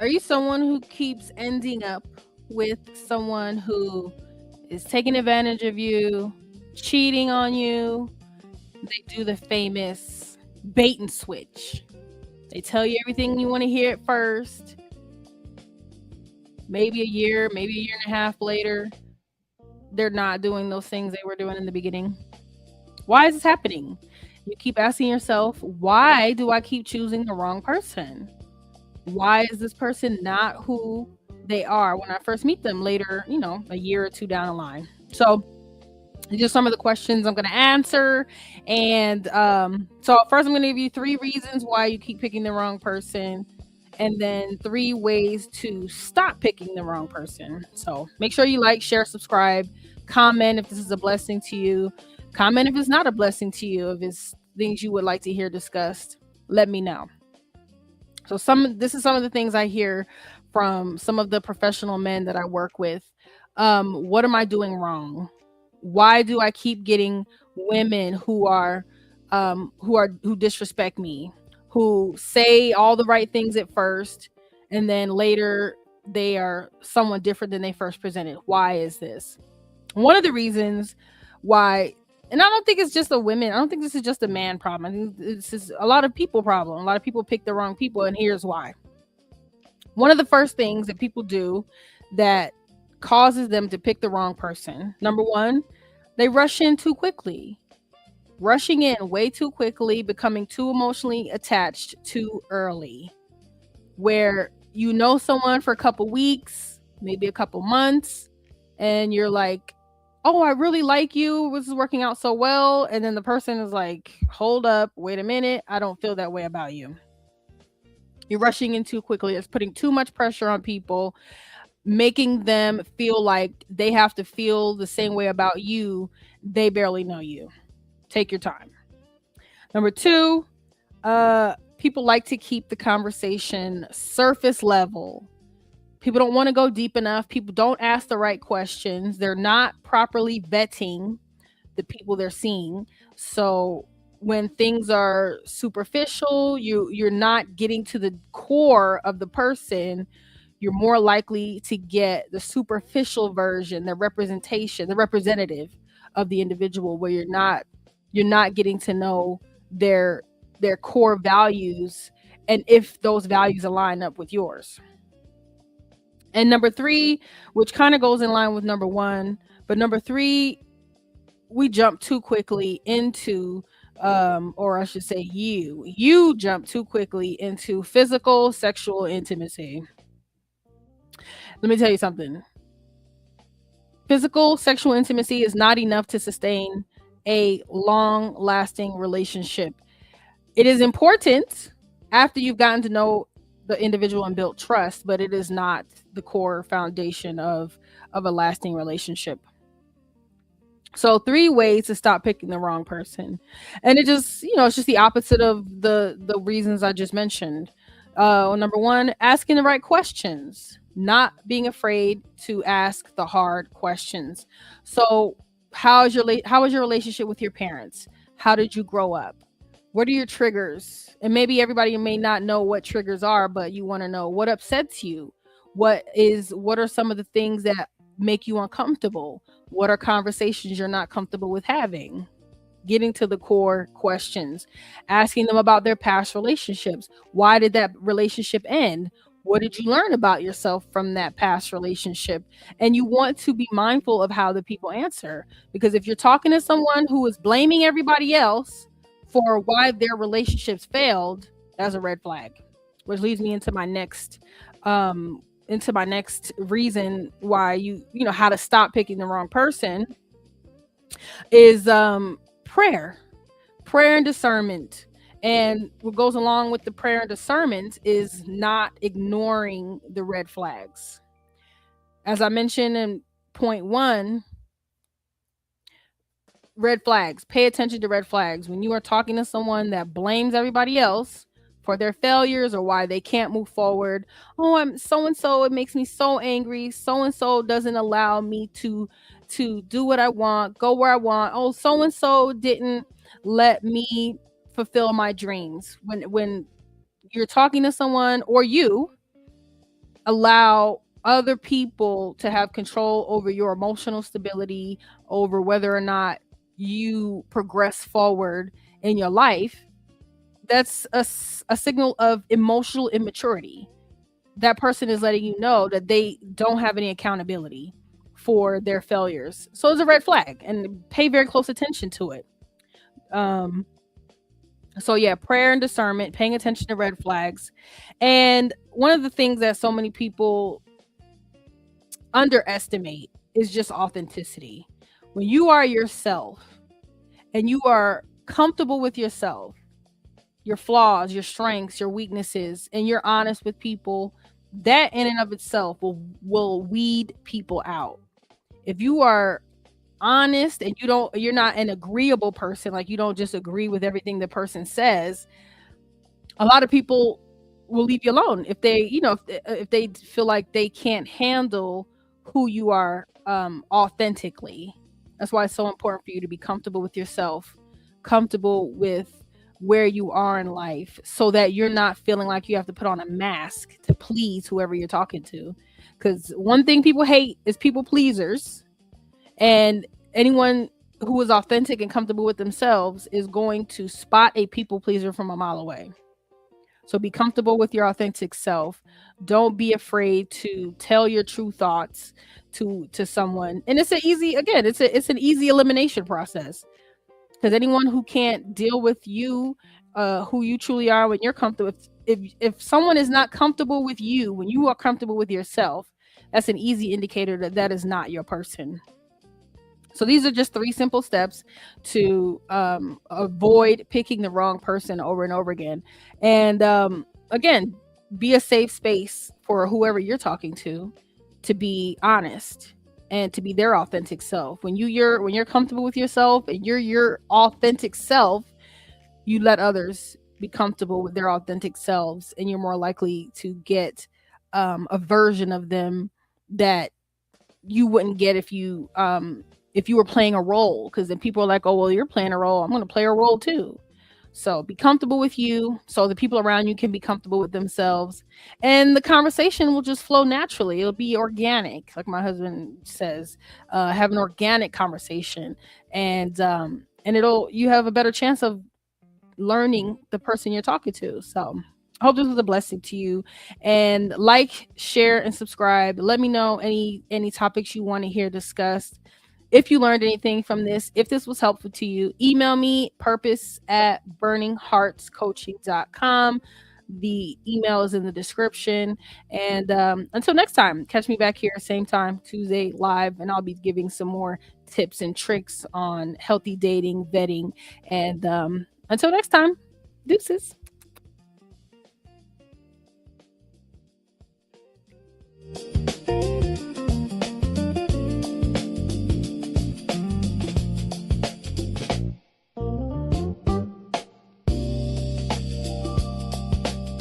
Are you someone who keeps ending up with someone who is taking advantage of you, cheating on you? They do the famous bait and switch. They tell you everything you want to hear at first. Maybe a year and a half later, they're not doing those things they were doing in the beginning. Why is this happening? You keep asking yourself, why do I keep choosing the wrong person? Why is this person not who they are when I first meet them later, a year or two down the line? So, just some of the questions I'm going to answer. And so, first, I'm going to give you 3 reasons why you keep picking the wrong person, and then 3 ways to stop picking the wrong person. So, make sure you like, share, subscribe, comment if this is a blessing to you, comment if it's not a blessing to you, if it's things you would like to hear discussed. Let me know. So this is some of the things I hear from some of the professional men that I work with. What am I doing wrong? Why do I keep getting women who disrespect me, who say all the right things at first, and then later they are someone different than they first presented? Why is this? One of the reasons why, and I don't think it's just a women. I don't think this is just a man problem. I think this is a lot of people problem. A lot of people pick the wrong people, and here's why. One of the first things that people do that causes them to pick the wrong person, number one, they rush in too quickly. Rushing in way too quickly, becoming too emotionally attached too early. Where you know someone for a couple weeks, maybe a couple months, and you're like, oh, I really like you. This is working out so well. And then the person is like, hold up, wait a minute. I don't feel that way about you. You're rushing in too quickly. It's putting too much pressure on people, making them feel like they have to feel the same way about you. They barely know you. Take your time. Number 2, people like to keep the conversation surface level. People don't want to go deep enough. People don't ask the right questions. They're not properly vetting the people they're seeing. So when things are superficial, you're not getting to the core of the person. You're more likely to get the superficial version, the representation, the representative of the individual, where you're not getting to know their core values and if those values align up with yours. And number 3, which kind of goes in line with number 1, but number 3, we jump too quickly into, or I should say you jump too quickly into physical sexual intimacy. Let me tell you something. Physical sexual intimacy is not enough to sustain a long lasting relationship. It is important after you've gotten to know the individual and built trust, but it is not the core foundation of a lasting relationship. So 3 ways to stop picking the wrong person. And it just, it's just the opposite of the reasons I just mentioned. Number 1, asking the right questions, not being afraid to ask the hard questions. So how is your relationship with your parents? How did you grow up? What are your triggers? And maybe everybody may not know what triggers are, but you want to know what upsets you. What are some of the things that make you uncomfortable? What are conversations you're not comfortable with having? Getting to the core questions, asking them about their past relationships. Why did that relationship end? What did you learn about yourself from that past relationship? And you want to be mindful of how the people answer, because if you're talking to someone who is blaming everybody else for why their relationships failed, that's a red flag. Which leads me into my next reason why how to stop picking the wrong person is prayer and discernment. And what goes along with the prayer and discernment is not ignoring the red flags. As I mentioned in point 1, red flags. Pay attention to red flags. When you are talking to someone that blames everybody else for their failures or why they can't move forward. Oh, I'm so and so. It makes me so angry. So and so doesn't allow me to do what I want, go where I want. Oh, so and so didn't let me fulfill my dreams. When you're talking to someone, or you allow other people to have control over your emotional stability, over whether or not you progress forward in your life, that's a signal of emotional immaturity. That person is letting you know that they don't have any accountability for their failures. So it's a red flag, and pay very close attention to it. Um, so yeah, prayer and discernment, paying attention to red flags. And one of the things that so many people underestimate is just authenticity. When you are yourself and you are comfortable with yourself, your flaws, your strengths, your weaknesses, and you're honest with people, that in and of itself will weed people out. If you are honest and you're not an agreeable person, like you don't just agree with everything the person says, a lot of people will leave you alone if they, if they feel like they can't handle who you are authentically. That's why it's so important for you to be comfortable with yourself, comfortable with where you are in life, so that you're not feeling like you have to put on a mask to please whoever you're talking to. Because one thing people hate is people pleasers, and anyone who is authentic and comfortable with themselves is going to spot a people pleaser from a mile away. So be comfortable with your authentic self. Don't be afraid to tell your true thoughts to someone. And it's an easy, again, it's an easy elimination process. Because anyone who can't deal with you, who you truly are when you're comfortable, if someone is not comfortable with you when you are comfortable with yourself, that's an easy indicator that that is not your person. So these are just 3 simple steps to avoid picking the wrong person over and over again. And again, be a safe space for whoever you're talking to be honest and to be their authentic self. When you're comfortable with yourself and you're your authentic self, you let others be comfortable with their authentic selves, and you're more likely to get a version of them that you wouldn't get if you were playing a role. Because then people are like, oh well, you're playing a role, I'm going to play a role too. So be comfortable with you so the people around you can be comfortable with themselves, and the conversation will just flow naturally. It'll be organic, like my husband says. Have an organic conversation, and it'll you have a better chance of learning the person you're talking to. So I hope this was a blessing to you. And like, share, and subscribe. Let me know any topics you want to hear discussed. If you learned anything from this, if this was helpful to you, email me purpose@burningheartscoaching.com. The email is in the description. And until next time, catch me back here, same time, Tuesday live, and I'll be giving some more tips and tricks on healthy dating, vetting, and until next time, deuces.